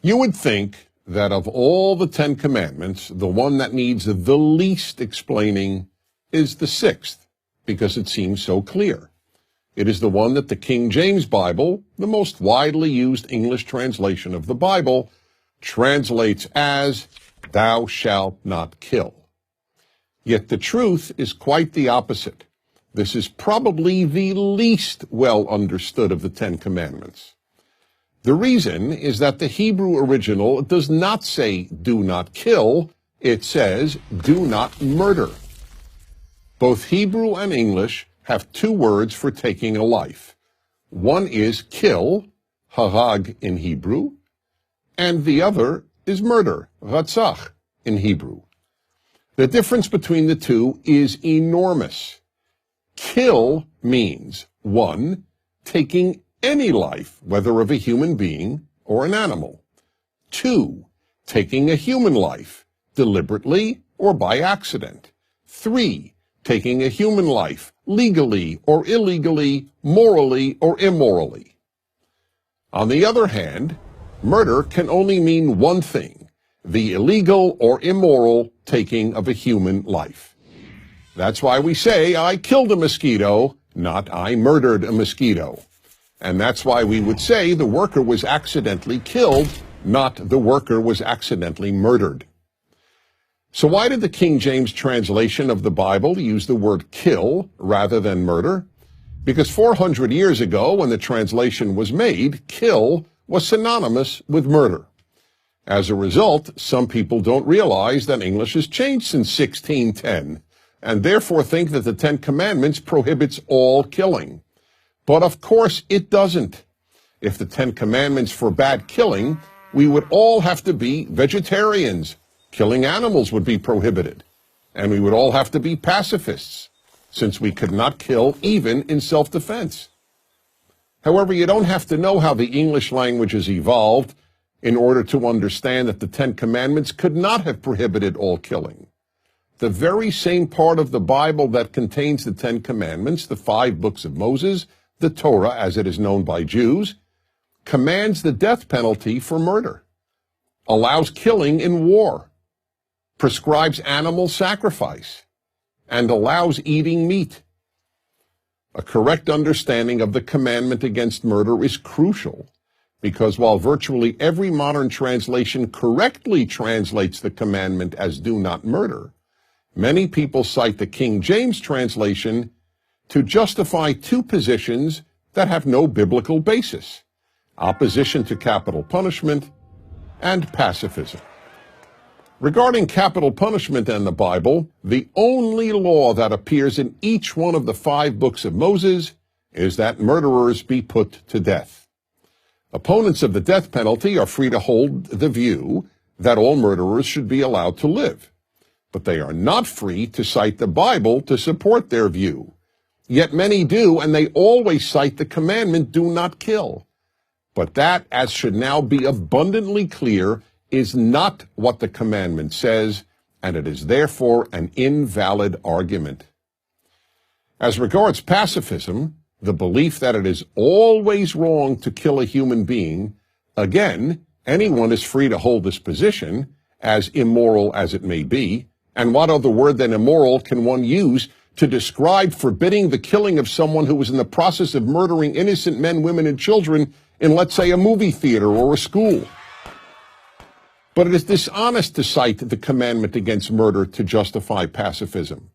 You would think that of all the 10 Commandments, the one that needs the least explaining is the sixth, because it seems so clear. It is the one that the King James Bible, the most widely used English translation of the Bible, translates as, "Thou shalt not kill." Yet the truth is quite the opposite. This is probably the least well understood of the 10 Commandments. The reason is that the Hebrew original does not say, "Do not kill." It says, "Do not murder." Both Hebrew and English have two words for taking a life. One is kill, harag in Hebrew, and the other is murder, ratzach in Hebrew. The difference between the two is enormous. Kill means, one, taking any life, whether of a human being or an animal. Two, taking a human life, deliberately or by accident. Three, taking a human life, legally or illegally, morally or immorally. On the other hand, murder can only mean one thing: the illegal or immoral taking of a human life. That's why we say, "I killed a mosquito," not "I murdered a mosquito." And that's why we would say the worker was accidentally killed, not the worker was accidentally murdered. So why did the King James translation of the Bible use the word kill rather than murder? Because 400 years ago, when the translation was made, kill was synonymous with murder. As a result, some people don't realize that English has changed since 1610, and therefore think that the 10 Commandments prohibits all killing. But of course it doesn't. If the 10 Commandments forbade killing, we would all have to be vegetarians. Killing animals would be prohibited. And we would all have to be pacifists, since we could not kill even in self-defense. However, you don't have to know how the English language has evolved in order to understand that the 10 Commandments could not have prohibited all killing. The very same part of the Bible that contains the 10 Commandments, the 5 books of Moses, the Torah as it is known by Jews, commands the death penalty for murder, allows killing in war, prescribes animal sacrifice, and allows eating meat. A correct understanding of the commandment against murder is crucial, because while virtually every modern translation correctly translates the commandment as "do not murder," many people cite the King James translation to justify two positions that have no biblical basis: opposition to capital punishment and pacifism. Regarding capital punishment and the Bible, the only law that appears in each one of the 5 books of Moses is that murderers be put to death. Opponents of the death penalty are free to hold the view that all murderers should be allowed to live, but they are not free to cite the Bible to support their view. Yet many do, and they always cite the commandment, "Do not kill." But that, as should now be abundantly clear, is not what the commandment says, and it is therefore an invalid argument. As regards pacifism, the belief that it is always wrong to kill a human being, again, anyone is free to hold this position, as immoral as it may be, and what other word than immoral can one use to describe forbidding the killing of someone who was in the process of murdering innocent men, women, and children in, let's say, a movie theater or a school? But it is dishonest to cite the commandment against murder to justify pacifism.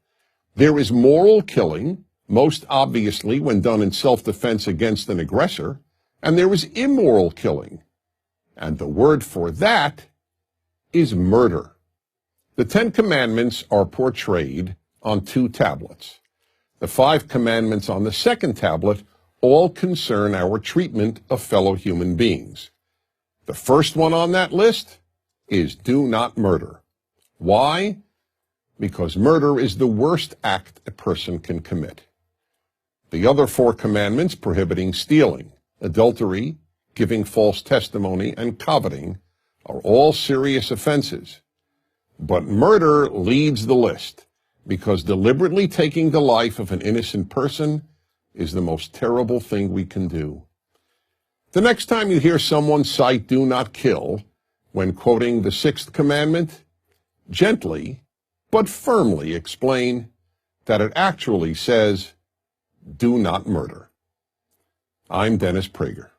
There is moral killing, most obviously when done in self-defense against an aggressor, and there is immoral killing. And the word for that is murder. The 10 Commandments are portrayed on 2 tablets. The 5 commandments on the second tablet all concern our treatment of fellow human beings. The first one on that list is "do not murder." Why? Because murder is the worst act a person can commit. The other 4 commandments prohibiting stealing, adultery, giving false testimony, and coveting are all serious offenses. But murder leads the list, because deliberately taking the life of an innocent person is the most terrible thing we can do. The next time you hear someone cite "do not kill," when quoting the sixth commandment, gently but firmly explain that it actually says, do not murder. I'm Dennis Prager.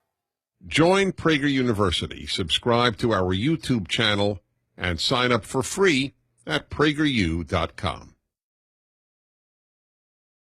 Join Prager University, subscribe to our YouTube channel, and sign up for free at prageru.com.